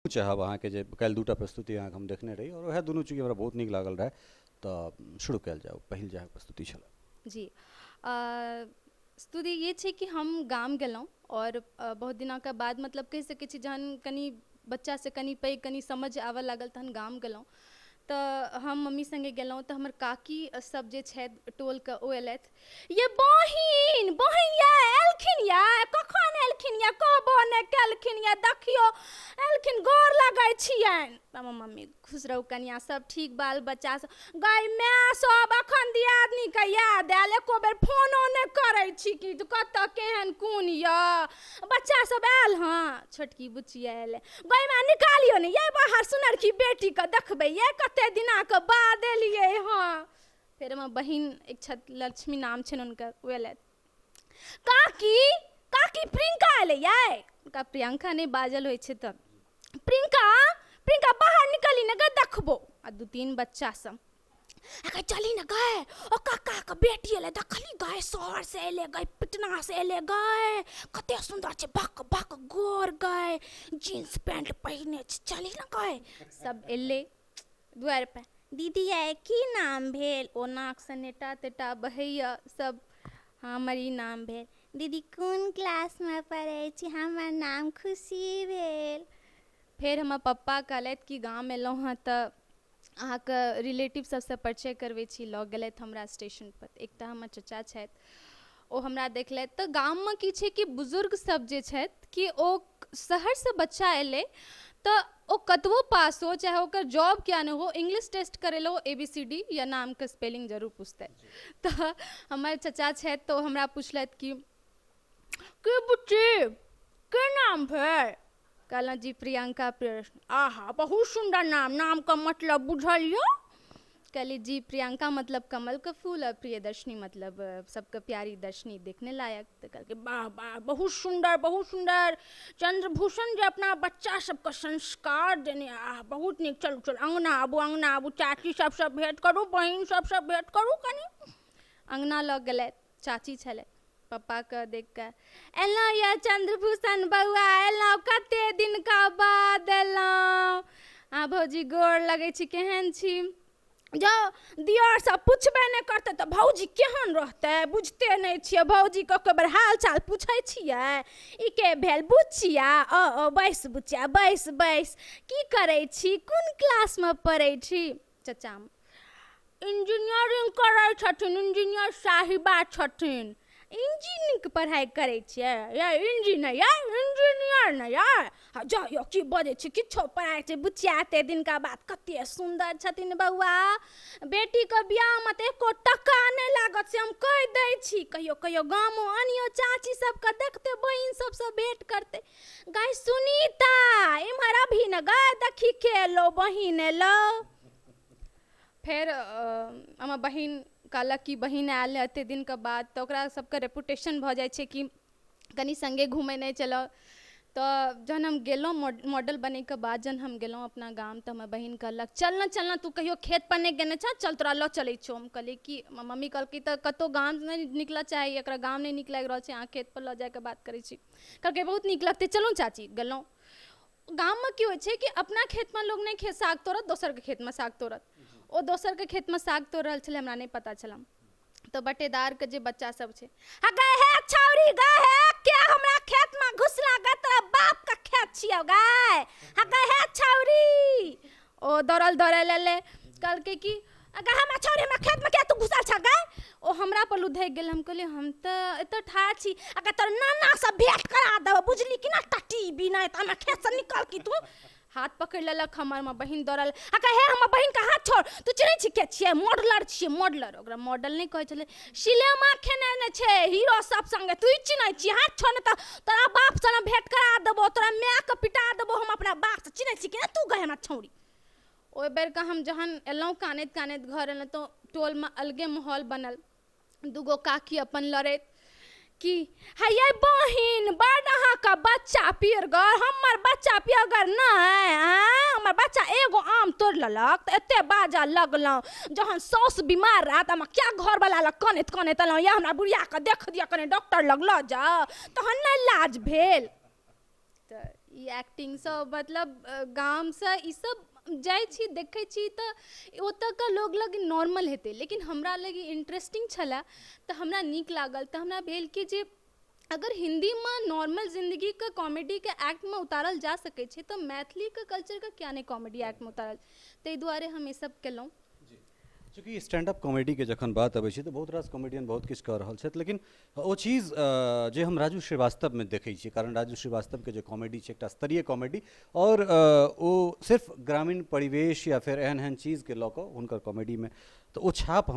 चाहब अहाँके जे काल्हि दूटा प्रस्तुति अहाँके हम देखने रही और वएह दुनू चीज हमरा बहुत नीक लागल रहे, तऽ शुरू कयल जाओ। पहिल जे अहाँके प्रस्तुति छल जी स्तुति ये छै कि हम गाम गेलहुँ और बहुत दिनके बाद मतलब कहि सकै छी जहन कनि बच्चासँ कनि पैघ कनि समझ आबऽ लागल तहन गाम गेलहुँ। तऽ हम मम्मी सङ्गे गेलहुँ तऽ हमर काकी सब जे छथि टोलके ओ एलथि, ये बहिन बहिन या एलखिन या कखन एलखिन या कहबो नहि केलखिन या देखियो एलखिन गोर लगै छियनि। हमर मम्मी खुश रहू कनिया सब ठीक बाल बच्चा सब, गै माय सब अखन दियादनीके याद आयल एको बेर फोनो नहि करै छी कि कतऽ केहन कोन यऽ बच्चा सब आयल। हाँ छोटकी बुच्चिया एलै, गै माय निकालियो ने ये बाहर सुनरकी बेटीके देखबै ये कते दिनाके बाद एलियै। हाँ फेर हमर बहिन एक छथि लक्ष्मी नाम छनि हुनकर, ओ एलथि, काकी काकी प्रियंका एलै ये। हुनका प्रियंका नहि बाजल होइ छै तऽ प्रियंका प्रियंका बाहर निकली ने गए देखबो। आ दू तीन बच्चा सब अगर चली ना गए ओ काका के बेटी एले देखली गए शहर से एले गए पटना से एले गए कते सुंदर छै बक बक गोर गए जींस पैंट पहिने छै चली ना गए। सब एले द्वार पे, दीदी है की नाम भेल, ओ नाक से नेटा तेटा बहैया सब, हमर ई नाम भेल। दीदी कोन क्लासमे पढ़ै छी, हमर नाम खुशी भेल। फेर हमर पप्पा कहलथि कि गाम एलहुँ हँ तऽ अहाँके रिलेटिव सबसँ परिचय करबै छी, लऽ गेलथि हमरा स्टेशनपर। एकटा हमर चचा छथि ओ हमरा देखलथि। तऽ गाममे की छै कि बुजुर्ग सब जे छथि कि ओ शहरसँ बच्चा एलै तऽ ओ कतबो पास हो चाहे ओकर जॉब क्या नहि हो, इंग्लिश टेस्ट करै लए ओ ABCD या नामके स्पेलिंग जरूर पूछतै। तऽ हमर चचा छथि तऽ ओ हमरा पुछलथि कि बुच्ची के नाम भेल, कहलहुँ जी प्रियंका प्रियदर्शनी। आहा बहुत सुंदर नाम, नाम का मतलब बुझलियो। कहली जी प्रियंका मतलब कमल का फूल और प्रियदर्शनी मतलब सबके प्यारी दर्शनी देखने लायक। तो कहलकै वाह वाह बहुत सुंदर बहुत सुंदर, चंद्रभूषण जे अपना बच्चा सबके संस्कार देने, आह बहुत नीक। चलू चलू अंगना आबू चाची सबसँ भेंट करू, बहिन सबसँ भेंट करू। कनी अंगना लऽ गेलथि, चाची छलै, पप्पाके देख कऽ एलहुँ यऽ चंद्रभूषण बउआ एलहुँ कते दिनका बाद एलहुँ। आ भौजी गोर लगै छी, केहन छी। जाउ दियर सब पुछबे नहि करतै तऽ भौजी केहन रहतै, बुझते नहि छियै भौजी के बेर हाल चाल पूछै छियै। ई के भेल बुचिया, ओ बैस बुचिया बैस बैस, की करै छी, कोन क्लासमे पढ़ै छी। चचा इंजीनियरिंग करै छथिन, इंजीनियर साहिबा छथिन। इंजीनियरिंगके पढ़ाइ करै छियै या इंजीनियर नहि यऽ जाउ यौ की बजै छी, किछो पढ़ाइ छै। बुचिया एते दिनका बाद कते सुन्दर छथिन बौआ, बेटीके बियाहमे तऽ एको टका नहि लागत से हम कहि दै छी। कहियो कहियो गामो आनियो चाची सबके देखते, बहिन सबसँ भेंट करते। गै सुनीता इम्हर अभी न गए देखी के एलो, बहिन एलो। फेर हमर बहिन कहलक कि बहिन आयल है एते दिनके बाद, तऽ ओकरा सबके रेपुटेशन भऽ जाइ छै कि कनि सङ्गे घुमै नहि चलो। तऽ जहन हम गेलहुँ मॉडल बनैके बाद जहन हम गेलहुँ अपना गाम तऽ हमर बहिन कहलक चल ना तू कहियो खेत पर नहि गेने छऽ, चल तोरा लऽ चलै छौ। हम कहलिए कि मम्मी कहलकै तऽ कतहु गाम नहि निकलऽ चाही, एकरा गाम नहि नीक लागि रहल छै, अहाँ खेत पर लऽ जायके बात करै छी। कहलकै बहुत नीक लगतै, चलू चाची। गेलहुँ। गाममे की होइ छै कि अपना खेतमे लोक नहि साग तोड़त, दोसरके खेतमे साग तोड़त। ओ दोसरके खेतमे साग तोड़ रहल छलै, हमरा नहि पता छल। तो बटेदारके जे बच्चा सब छै, गए हे छौरी गए हे क्या हमरा खेतमे घुसला, गए तोरा बापके खेत छियौ गए, गए हे छौरी। ओ दौड़ल एलै, कहलकै कि हमरा छौरी हमरा खेतमे क्या तू घुसल छ गए। ओ हमरा पर लुधकि गेल। हम कहलिए हम तऽ एतऽ ठाढ़ छी, तोर नानासँ भेंट करा देबौ बुझली कि ना, टटी भी नहीं तो हमरा खेतसँ निकल कि तू। हाथ पकड़ि लेलक हमर बहिन दौड़ल, हे हमर बहिनके हाथ छोड़, तू चिन्है छी के छियै, मॉडलर छियै मॉडलर। ओकरा मॉडल नहि कहै छलै, सिनेमा खेने छै हीरो सब संगे, तू चिन्है छी, हाथ छोड़ नहि तऽ तोरा बापसँ ने भेंट करा देबो, तोरा मायके पिटा देबो हम अपना बापसँ, चिन्है छी कि ना तू गए हमरा छौरी। ओहि बेरके हम जहन एलहुँ कानैत कानैत घर एलहुँ तऽ टोलमे अलगे माहौल बनल। दूगो काकी अपन लड़ैत कि हे बहिन बड़ अहाँके बच्चा पियरगर, हमर बच्चा पियरगर नहि, हमर बच्चा एगो आम तोड़ लेलक तऽ एते बाजा लगलहुँ। जहन साउस बीमार रहा तऽ हम क्या घरवला लग कानैत कानैत एलहुँ, या हमरा बुढ़ियाके देख दिअ कनि डॉक्टर लग लऽ जाउ, तहन नहि लाज भेल। तऽ ई एक्टिंग सब मतलब गाम से ई सब जाइ छी देखै छी तऽ ओतऽ का लोग लग नॉर्मल हेतै, लेकिन हमरा लगी इंटरेस्टिंग छलै तऽ हमरा नीक लागल। तऽ हमरा भेल कि जे अगर हिंदीमे नॉर्मल जिंदगीके कॉमेडीके एक्टमे उतारल जा सकै छै तऽ मैथिलीके कल्चरके किया नहि कॉमेडी एक्टमे उतारल, ताहि दुआरे हम ई सब केलहुँ। चूँकि स्टैंड अप कॉमेडीके जखन बात अबै छै तऽ बहुत रास कॉमेडियन बहुत किछु कऽ रहल छथि, लेकिन ओ चीज जे हम राजू श्रीवास्तवमे देखै छियै, कारण राजू श्रीवास्तवके जे कॉमेडी छै एकटा स्तरीय कॉमेडी, और ओ सिर्फ ग्रामीण परिवेश या फिर एहन एहन चीजके लऽ कऽ हुनकर कॉमेडीमे, तऽ ओ छाप